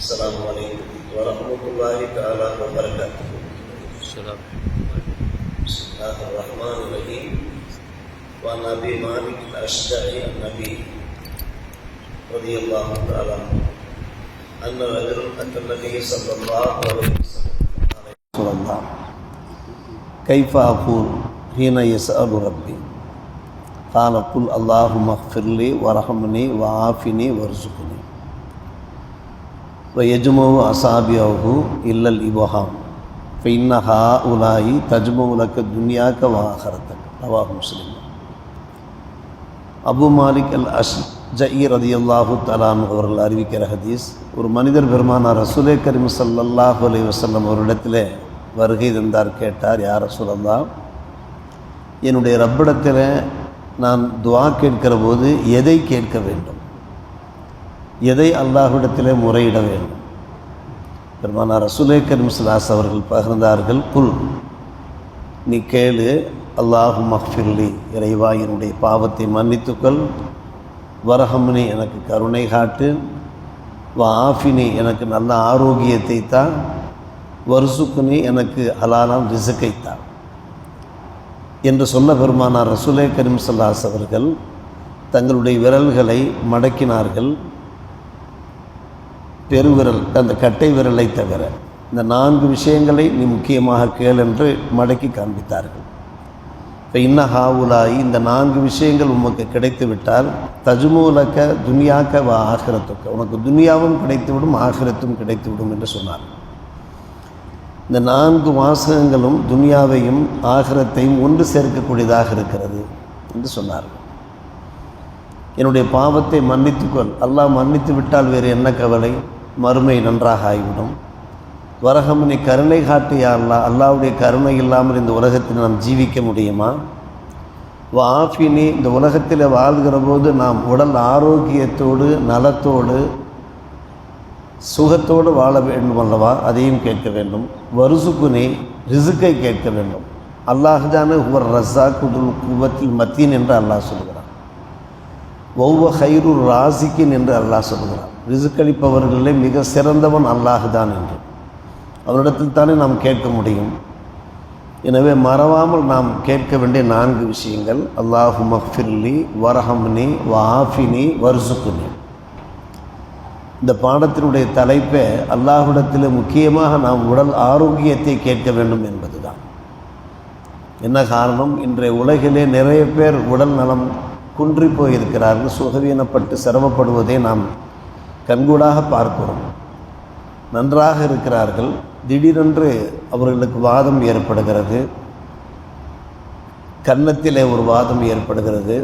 السلام عليكم ورحمة الله تعالى وبركاته. بسم الله الرحمن الرحيم. وعن أبي مالك الأشجعي النبي رضي الله تعالى عنه أن رجلا أتى النبي صلى الله عليه وسلم رسول الله كيف أقول حين يسأل ربي قال قل اللهم اغفر لي وارحمني وعافني وارزقني ويجمع أصابعه إلا الإبهام فإن هؤلاء تجمع لك دنياك وآخرتك. رواه مسلم. அபு மாலிக் அல் அஷ்ஜஇ ரலியல்லாஹு தஆலா அன்ஹு அவர்கள் அறிவிக்கிற ஹதீஸ், ஒரு மனிதர் பெருமானார் ரசூலே கரீம் ஸல்லல்லாஹு அலைஹி வஸல்லம் அவரிடத்தில் வருகை தந்தார். கேட்டார், யார் ரசூலல்லாஹ், என்னுடைய ரப்பிடத்தில் நான் துஆ கேட்கிற போது எதை கேட்க வேண்டும், எதை அல்லாஹ்விடத்தில் முறையிட வேண்டும்? பெருமானார் ரசூலே கரீம் ஸல்லல்லாஹு அவர்கள் பகிர்ந்தார்கள், குல், நீ கேளு, அல்லாஹும்ம ஃபிர்லி, இறைவா என்னுடைய பாவத்தை மன்னித்துக்கள், வரஹம்னி எனக்கு கருணை காட்டு, வஆஃபினி எனக்கு நல்ல ஆரோக்கியத்தை தான், வர்சுக்னி எனக்கு ஹலாலான ரிஸ்கை தான் என்று சொன்ன பெருமானார் ரசூலே கரீம் ஸல்லல்லாஹு அவர்கள் தங்களுடைய விரல்களை மடக்கினார்கள். பெருவிரல், அந்த கட்டை விரலை தவிர இந்த 4 விஷயங்களை நீ முக்கியமாக கேள் என்று மடக்கி காண்பித்தார்கள். இப்போ இன்னஹாவுலாயி, இந்த 4 விஷயங்கள் உமக்கு கிடைத்து விட்டால் தஜ்மூலக்க துனியாக்க வ ஆகிரத்துக்க, உனக்கு துனியாவும் கிடைத்துவிடும் ஆகிரத்தும் கிடைத்துவிடும் என்று சொன்னார். இந்த 4 வாசகங்களும் துனியாவையும் ஆகிரத்தையும் ஒன்று சேர்க்கக்கூடியதாக இருக்கிறது என்று சொன்னார்கள். என்னுடைய பாவத்தை மன்னித்துக்கொள், அல்லாஹ் மன்னித்து விட்டால் வேறு என்ன கவலை, மறுமை நன்றாக ஆகிவிடும். வரஹம்னி, கருணை காட்டியா அல்லாஹ், அல்லாஹ்வுடைய கருணை இல்லாமல் இந்த உலகத்தில் நாம் ஜீவிக்க முடியுமா? வஆஃபினி, இந்த உலகத்தில் வாழ்கிற போது நாம் உடல் ஆரோக்கியத்தோடு நலத்தோடு சுகத்தோடு வாழ வேண்டும் அல்லவா, அதையும் கேட்க வேண்டும். வர்சுக்னி, ரிஸ்கை கேட்க வேண்டும். அல்லாஹ்தானே ஹுவர் ரஸாக்குல் குவத்தில் மத்தீன் என்று அல்லாஹ் சொல்கிறான். வௌவ ஹைருர் ராசிக்கின் என்று அல்லாஹ் சொல்கிறான். ரிஸ்க் அளிப்பவர்களிலே மிக சிறந்தவன் அல்லாஹ்தான் என்று அவரிடத்தில் தானே நாம் கேட்க முடியும். எனவே மறவாமல் நாம் கேட்க வேண்டிய 4 விஷயங்கள், அல்லாஹும்ம ஃபிர்லி வரஹம்னி வஆஃபினி வர்சுக்னி. இந்த பாடத்தினுடைய தலைப்பே அல்லாஹ்விடத்தில் முக்கியமாக நாம் உடல் ஆரோக்கியத்தை கேட்க வேண்டும் என்பது தான். என்ன காரணம், இன்றைய உலகிலே நிறைய பேர் உடல் நலம் குன்றி போயிருக்கிறார்கள், சுகவீனப்பட்டு சிரமப்படுவதை நாம் கண்கூடாக பார்க்கிறோம். நன்றாக இருக்கிறார்கள், திடீரென்று அவர்களுக்கு வாதம் ஏற்படுகிறது, கன்னத்திலே ஒரு வாதம் ஏற்படுகிறது,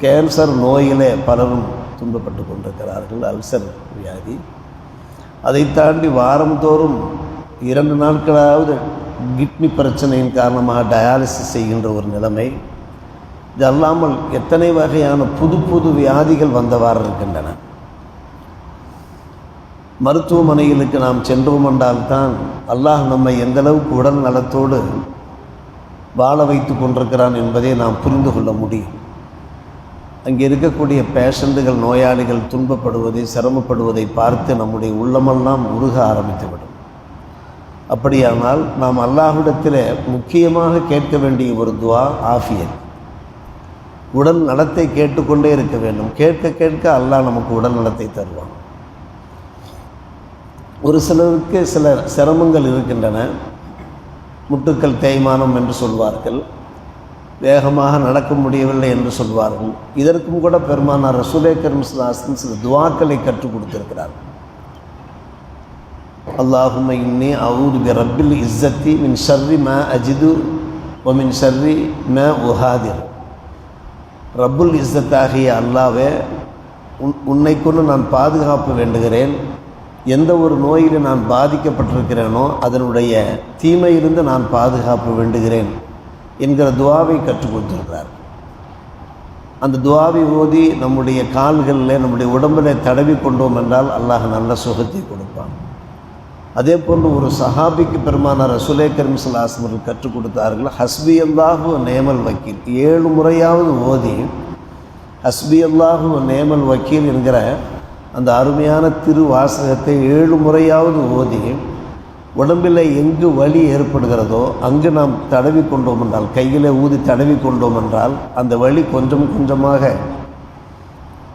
கேன்சர் நோயிலே பலரும் துன்பப்பட்டு கொண்டிருக்கிறார்கள், அல்சர் வியாதி. அதை தாண்டி வாரந்தோறும் 2 நாட்களாவது கிட்னி பிரச்சனையின் காரணமாக டயாலிசிஸ் செய்கின்ற ஒரு நிலைமை. இது அல்லாமல் எத்தனை வகையான புது புது வியாதிகள் வந்தவாறு இருக்கின்றன. மருத்துவமனைகளுக்கு நாம் சென்றோம் என்றால்தான் அல்லாஹ் நம்மை எந்தளவுக்கு உடல் நலத்தோடு வாழ வைத்து கொண்டிருக்கிறான் என்பதை நாம் புரிந்து கொள்ள முடியும். அங்கே இருக்கக்கூடிய பேஷண்ட்டுகள், நோயாளிகள் துன்பப்படுவதை, சிரமப்படுவதை பார்த்து நம்முடைய உள்ளமெல்லாம் உருக ஆரம்பித்துவிடும். அப்படியானால் நாம் அல்லாஹ்விடத்தில் முக்கியமாக கேட்க வேண்டிய ஒரு துஆ ஆஃபியத், உடல் நலத்தை கேட்டுக்கொண்டே இருக்க வேண்டும். கேட்க கேட்க அல்லாஹ் நமக்கு உடல் நலத்தை தருவான். ஒரு சிலருக்கு சில சிரமங்கள் இருக்கின்றன. முட்டுக்கள் தேய்மானம் என்று சொல்வார்கள், வேகமாக நடக்க முடியவில்லை என்று சொல்வார்கள். இதற்கும் கூட பெருமானார் ரசூலே கரீம் ஸல்லல்லாஹு அலைஹி வஸல்லம் சில துஆக்களை கற்றுக் கொடுத்திருக்கிறார்கள். அல்லாஹும்ம இன்னி அஊது பி ரப்பில் இஸ்ஸத்தி மின் ஷர்ரி மா அஜிது வ மின் ஷர்ரி மா உஹாதிர். ரப்புல் இஸ்ஸத்தாகிய அல்லாஹ்வே, உன்னை கொண்டு நான் பாதுகாப்பு வேண்டுகிறேன். எந்த ஒரு நோயில் நான் பாதிக்கப்பட்டிருக்கிறேனோ அதனுடைய தீமையிலிருந்து நான் பாதுகாப்பு வேண்டுகிறேன் என்கிற துஆவை கற்றுக் கொடுத்திருக்கிறார். அந்த துஆவை ஓதி நம்முடைய கால்களில், நம்முடைய உடம்பில் தடவி கொண்டோம் என்றால் அல்லாஹ் நல்ல சுகத்தை கொடுப்பான். அதே போன்று ஒரு சஹாபிக்கு பெருமானார் ரசூலே கரீம் ஸல்லல்லாஹு அலைஹி வஸல்லம் கற்றுக் கொடுத்தார்கள், ஹஸ்பி அல்லாஹு நேமல் வக்கீல். 7 முறையாவது ஓதி ஹஸ்பி அல்லாஹு நேமல் வக்கீல் என்கிற அந்த அருமையான திருவாசகத்தை 7 முறையாவது ஓதி உடம்பில் எங்கு வலி ஏற்படுகிறதோ அங்கு நாம் தடவி கொண்டோம் என்றால், கையில் ஊதி தடவி கொண்டோம் என்றால் அந்த வலி கொஞ்சம் கொஞ்சமாக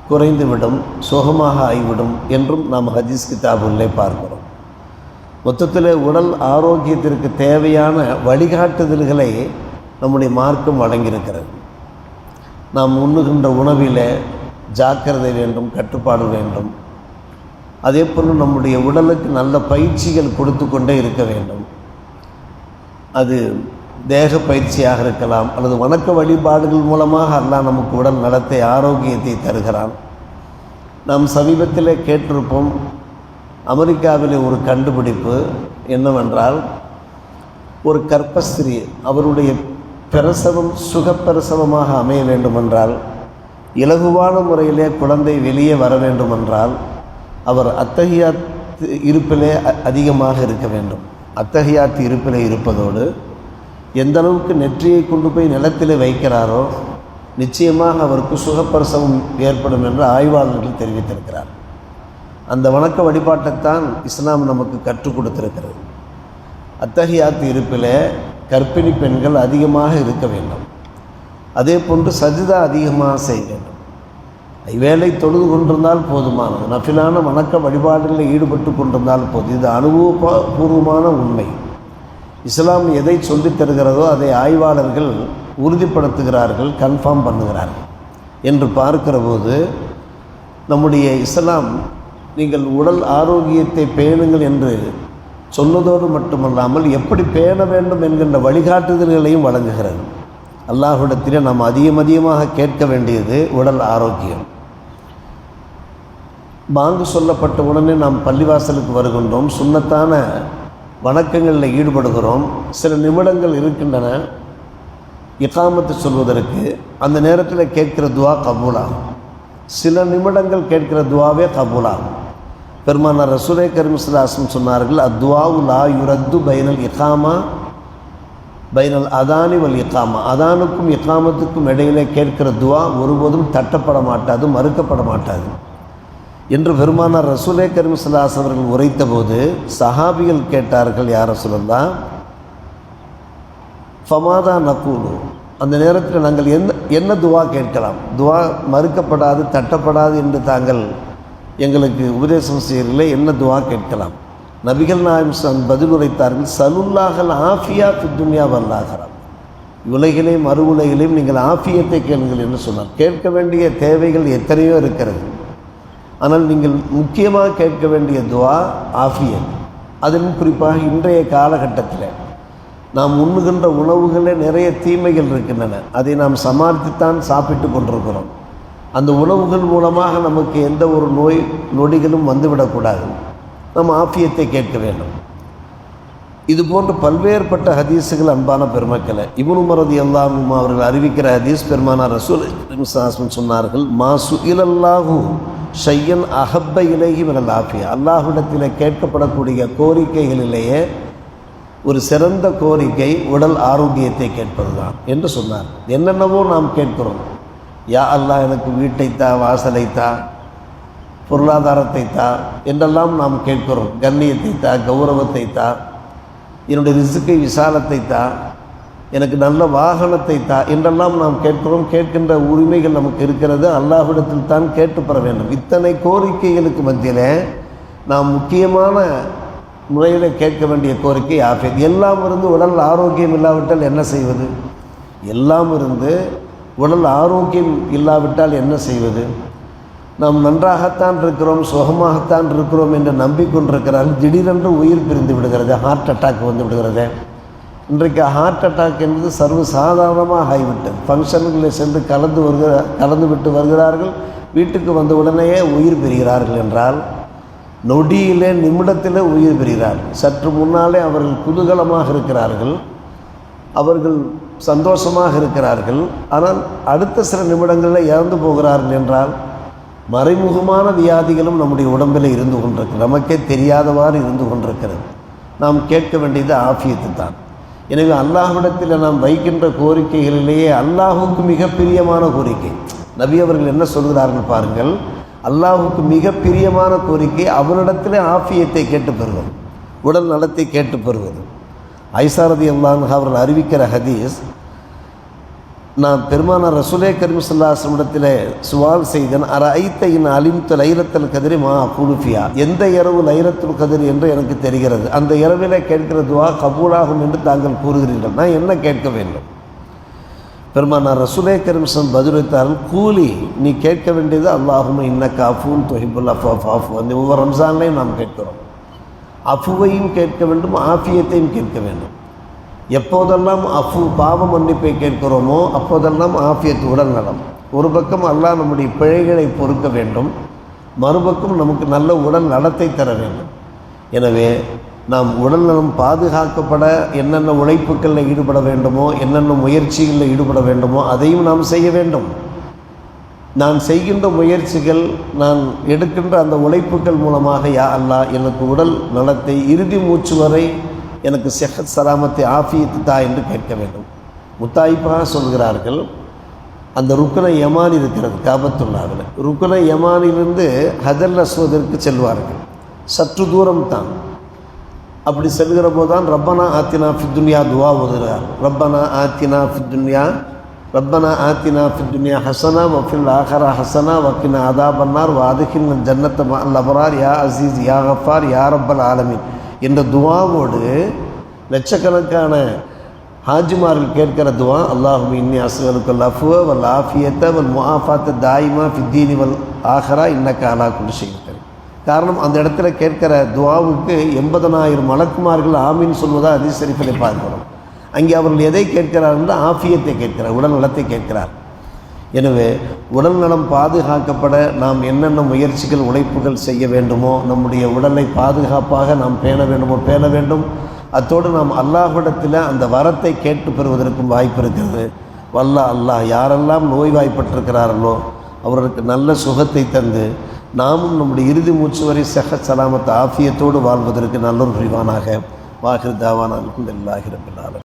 குறைந்துவிடும், சுகமாக ஆகிவிடும் என்றும் நாம் ஹதீஸ் கிதாபுகளிலே பார்க்கிறோம். மொத்தத்தில் உடல் ஆரோக்கியத்திற்கு தேவையான வழிகாட்டுதல்களை நம்முடைய மார்க்கம் வழங்கியிருக்கிறது. நாம் உண்ணுகின்ற உணவில் ஜாக்கிரதை வேண்டும், கட்டுப்பாடு வேண்டும். அதே போல் நம்முடைய உடலுக்கு நல்ல பயிற்சிகள் கொடுத்து கொண்டே இருக்க வேண்டும். அது தேக பயிற்சியாக இருக்கலாம், அல்லது வணக்க வழிபாடுகள் மூலமாக அல்லாஹ் நமக்கு உடல் நலத்தை, ஆரோக்கியத்தை தருகிறான். நாம் சமீபத்தில் கேட்டிருப்போம், அமெரிக்காவில் ஒரு கண்டுபிடிப்பு என்னவென்றால், ஒரு கர்ப்பஸ்திரீ அவருடைய பிரசவம் சுகப்பிரசவமாக அமைய வேண்டுமென்றால், இலகுவான முறையிலே குழந்தை வெளியே வர வேண்டுமென்றால் அவர் அத்தஹியாத் இருப்பிலே அதிகமாக இருக்க வேண்டும். அத்தஹியாத் இருப்பிலே இருப்பதோடு எந்த அளவுக்கு நெற்றியை கொண்டு போய் நிலத்திலே வைக்கிறாரோ நிச்சயமாக அவருக்கு சுகப்பிரசவம் ஏற்படும் என்று ஆய்வாளர்கள் தெரிவித்திருக்கிறார். அந்த வணக்க வழிபாட்டைத்தான் இஸ்லாம் நமக்கு கற்றுக் கொடுத்திருக்கிறது. அத்தஹியாத் இருப்பிலே கர்ப்பிணி பெண்கள் அதிகமாக இருக்க வேண்டும். அதே போன்று சஜிதா அதிகமாக செய்ய வேண்டும். வேலை தொழுது கொண்டிருந்தால் போதுமானது, நஃபிலான வணக்க வழிபாடுகளில் ஈடுபட்டு கொண்டிருந்தால் போதும். இது அனுபவபூர்வமான உண்மை. இஸ்லாம் எதை சொல்லித் தருகிறதோ அதை ஆய்வாளர்கள் உறுதிப்படுத்துகிறார்கள், கன்ஃபார்ம் பண்ணுகிறார்கள். என்று பார்க்கிற போது நம்முடைய இஸ்லாம் நீங்கள் உடல் ஆரோக்கியத்தை பேணுங்கள் என்று சொன்னதோடு மட்டுமல்லாமல் எப்படி பேண வேண்டும் என்கின்ற வழிகாட்டுதல்களையும் வழங்குகிறது. அல்லாஹ்விடத்திலே நாம் அதிகமாக கேட்க வேண்டியது உடல் ஆரோக்கியம். பாங்கு சொல்லப்பட்ட உடனே நாம் பள்ளிவாசலுக்கு வருகின்றோம், சுன்னத்தான வணக்கங்களில் ஈடுபடுகிறோம். சில நிமிடங்கள் இருக்கின்றன இகாமத்து சொல்வதற்கு. அந்த நேரத்தில் கேட்கிற துவா கபூலாகும். சில நிமிடங்கள் கேட்கிற துவாவே கபூலாகும். பெருமானார் ரசூலே கரீம் ஸல்லல்லாஹு அலைஹி வஸல்லம் சொன்னார்கள், அத்வாவு லா யுரத்து பைனல் இகாமா பைனல் அதானி வல் இகாமா. அதானுக்கும் இகாமத்துக்கும் இடையிலே கேட்கிற துவா ஒருபோதும் தட்டப்பட மாட்டாது, மறுக்கப்பட மாட்டாது என்று பெருமானார் ரசூலே கரீம் ஸல்லல்லாஹு அலைஹி வஸல்லம் அவர்கள் உரைத்த போது சஹாபிகள் கேட்டார்கள், யார் ரசூலல்லாஹ், ஃபமாதா நகூலு, அந்த நேரத்தில் நாங்கள் என்ன துவா கேட்கலாம்? துவா மறுக்கப்படாது, தட்டப்படாது என்று தாங்கள் எங்களுக்கு உபதேசம் செய்யறீர்களே, என்ன துவா கேட்கலாம்? நபிகள் நாயகம் பதில் உரைத்தார்கள், சலுல்லாஹல் ஆஃபியா ஃபித் துன்யா வல் ஆகிரா, உலகிலே மறு உலகிலேயும் நீங்கள் ஆஃபியத்தை கேளுங்கள் என்று சொன்னார். கேட்க வேண்டிய தேவைகள் எத்தனையோ இருக்கிறது, ஆனால் நீங்கள் முக்கியமாக கேட்க வேண்டிய துவா ஆஃபியத். அதிலும் குறிப்பாக இன்றைய காலகட்டத்தில் நாம் உண்ணுகின்ற உணவுகளில் நிறைய தீமைகள் இருக்கின்றன. அதை நாம் சமாளித்துத்தான் சாப்பிட்டு கொண்டிருக்கிறோம். அந்த உணவுகள் மூலமாக நமக்கு எந்த ஒரு நோய் நொடிகளும் வந்துவிடக்கூடாது. நம்ம ஆஃபியத்தை கேட்க வேண்டும். இது போன்ற பல்வேறுபட்ட ஹதீஸுகள் அன்பான பெருமக்களை இப்னு உமர் ரலியல்லாஹு அன்ஹு அவர்கள் அறிவிக்கிற ஹதீஸ், பெருமானார் ரசூல் சொன்னார்கள், மா சுஇலல்லாஹு ஷையன் அஹப்ப இலைஹி மினல் ஆஃபியா, அல்லாஹ்விடத்தில் கேட்கப்படக்கூடிய கோரிக்கைகளிலேயே ஒரு சிறந்த கோரிக்கை உடல் ஆரோக்கியத்தை கேட்பது தான் என்று சொன்னார். என்னென்னவோ நாம் கேட்கிறோம், யா அல்லாஹ் எனக்கு வீட்டைத்தா, வாசலைத்தா, பொருளாதாரத்தை தா என்றெல்லாம் நாம் கேட்கிறோம். கண்ணியத்தை தா, கௌரவத்தை தா, என்னுடைய ரிஸ்கை விசாலத்தை தா, எனக்கு நல்ல வாகனத்தை தா என்றெல்லாம் நாம் கேட்கிறோம். கேட்கின்ற உரிமைகள் நமக்கு இருக்கிறது, அல்லாஹ்விடத்தில் தான் கேட்டு பெற வேண்டும். இத்தனை கோரிக்கைகளுக்கு மத்தியில் நாம் முக்கியமான முறையில் கேட்க வேண்டிய கோரிக்கை ஆஃபியத். எல்லாம் இருந்து உடல் ஆரோக்கியம் இல்லாவிட்டால் என்ன செய்வது? எல்லாம் இருந்து உடல் ஆரோக்கியம் இல்லாவிட்டால் என்ன செய்வது? நாம் நன்றாகத்தான் இருக்கிறோம், சுகமாகத்தான் இருக்கிறோம் என்று நம்பிக்கொண்டிருக்கிறார்கள். திடீரென்று உயிர் பிரிந்து விடுகிறது, ஹார்ட் அட்டாக் வந்து விடுகிறது. இன்றைக்கு ஹார்ட் அட்டாக் என்பது சர்வ சாதாரணமாக ஆகிவிட்டது. ஃபங்க்ஷன்களில் சென்று கலந்து விட்டு வருகிறார்கள், வீட்டுக்கு வந்த உடனேயே உயிர் பெறுகிறார்கள் என்றால் நொடியிலே நிமிடத்தில் உயிர் பெறுகிறார்கள். சற்று முன்னாலே அவர்கள் குதூகலமாக இருக்கிறார்கள், அவர்கள் சந்தோஷமாக இருக்கிறார்கள், ஆனால் அடுத்த சில நிமிடங்களில் இறந்து போகிறார்கள் என்றால் மறைமுகமான வியாதிகளும் நம்முடைய உடம்பில் இருந்து கொண்டிருக்கிறது, நமக்கே தெரியாதவாறு இருந்து கொண்டிருக்கிறது. நாம் கேட்க வேண்டியது ஆஃபியத்து தான். எனவே அல்லாஹ்விடத்தில் நாம் வைக்கின்ற கோரிக்கைகளிலேயே அல்லாஹுக்கு மிக பிரியமான கோரிக்கை. நபி அவர்கள் என்ன சொல்கிறார்கள் பாருங்கள், அல்லாஹுக்கு மிக பிரியமான கோரிக்கை அவனிடத்தில் ஆஃபியத்தை கேட்டு பெறுவது, உடல் நலத்தை கேட்டு பெறுவது. ஆயிஷா ரலியல்லாஹு அன்ஹா அவர்கள் அறிவிக்கிற ஹதீஸ், நான் பெருமானார் ரசூலே கரீம் ஸல்லல்லாஹு அலைஹி வஸல்லம் இடத்தில் சுவால் செய்தேன், அரஐத்த இன் அலிம்து லைலத்துல் கத்ரி மா அகூலு ஃபியா, எந்த இரவு லைலத்துல் கத்ர் என்று எனக்கு தெரிகிறது, அந்த இரவிலே கேட்கிற துஆ கபூலாகும் என்று தாங்கள் கூறுகிறீர்கள், நான் என்ன கேட்க வேண்டும்? பெருமானார் ரசூலே கரீம் ஸல்லல்லாஹு அலைஹி வஸல்லம் பதிலளித்தார்கள், கூலி நீ கேட்க வேண்டியது அல்லாஹும்ம இன்னக அஃபூன் துஹிப்புல் அஃவ ஃபஅஃபு. அந்த ஒவ்வொரு ரம்ஜான்லையும் நாம் கேட்கிறோம். அஃபுவையும் கேட்க வேண்டும், ஆஃபியத்தையும் கேட்க வேண்டும். எப்போதெல்லாம் அஃபு பாவ மன்னிப்பை கேட்கிறோமோ அப்போதெல்லாம் ஆஃபியத் உடல் நலம். ஒரு பக்கம் அல்லாஹ் நம்முடைய பிழைகளை பொறுக்க வேண்டும், மறுபக்கம் நமக்கு நல்ல உடல் நலத்தை தர வேண்டும். எனவே நாம் உடல் நலம் பாதுகாக்கப்பட என்னென்ன உழைப்புகளில் ஈடுபட வேண்டுமோ, என்னென்ன முயற்சிகளில் ஈடுபட வேண்டுமோ அதையும் நாம் செய்ய வேண்டும். நான் செய்கின்ற முயற்சிகள், நான் எடுக்கின்ற அந்த உழைப்புகள் மூலமாக யா அல்லாஹ் எனக்கு உடல் நலத்தை இறுதி மூச்சு வரை எனக்கு செஹத் சலாமத்தை ஆஃபியத்து தா என்று கேட்க வேண்டும். முத்தாய்ப்பாக சொல்கிறார்கள், அந்த ருக்குனை யமான் இருக்கிறது காபத்துல்லாவில், ருக்குனை யமானிலிருந்து ஹஜர் அஸ்வதிற்கு செல்வார்கள், சற்று தூரம் தான். அப்படி செல்கிற போது தான் ரப்பனா ஆத்தினா ஃபித் துன்யா துவா ஓதுகிறார். ரப்பனா ஆத்தினா ஃபித் துன்யா, ரப்பனா ஆத்தினா ஃபித் துன்யா ஹசனா வஃபில் ஆஹரா ஹசனா வக்கினா அதாபன்னார் வாதுகின் ஜன்னத்த மஅல் அபரார் யா அசீஸ் யா கஃபார் யா ரப்பல் ஆலமீன் என்ற துவாவோடு லட்சக்கணக்கான ஹாஜிமார்கள் கேட்கிற துவா, அல்லாஹும்ம இன்னி அஸ்அலுக்கல் அஃப்வ வல் ஆஃபியத்த வல் முஆஃபாத்த தாயிமா ஃபித்தீனி வல் ஆஹரா இன்னக அலா குல்லி ஷைஇன் கதீர். காரணம், அந்த இடத்துல கேட்கிற துவாவுக்கு 80,000 மலக்குமார்கள் ஆமீன் சொல்வதாக ஹதீஸ் ஷரீஃபிலே பார்க்கிறோம். அங்கே அவர்கள் எதை கேட்கிறார்கள்? ஆஃபியத்தை கேட்கிறார், உடல் நலத்தை கேட்கிறார். எனவே உடல் நலம் பாதுகாக்கப்பட நாம் என்னென்ன முயற்சிகள் உழைப்புகள் செய்ய வேண்டுமோ, நம்முடைய உடலை பாதுகாப்பாக நாம் பேண வேண்டுமோ பேண வேண்டும். அத்தோடு நாம் அல்லாஹ்விடத்தில் அந்த வரத்தை கேட்டு பெறுவதற்கும் வாய்ப்பு இருக்கிறது. அல்லாஹ் யாரெல்லாம் நோய்வாய்ப்பட்டிருக்கிறார்களோ அவர்களுக்கு நல்ல சுகத்தை தந்து நாமும் நம்முடைய இறுதி மூச்சு வரை செஹத் சலாமத் ஆஃபியத்தோடு வாழ்வதற்கு நல்லொரு புரிவானாக. வாஹிர் தாவானா அல்ஹம்துலில்லாஹி ரப்பில் ஆலமீன்.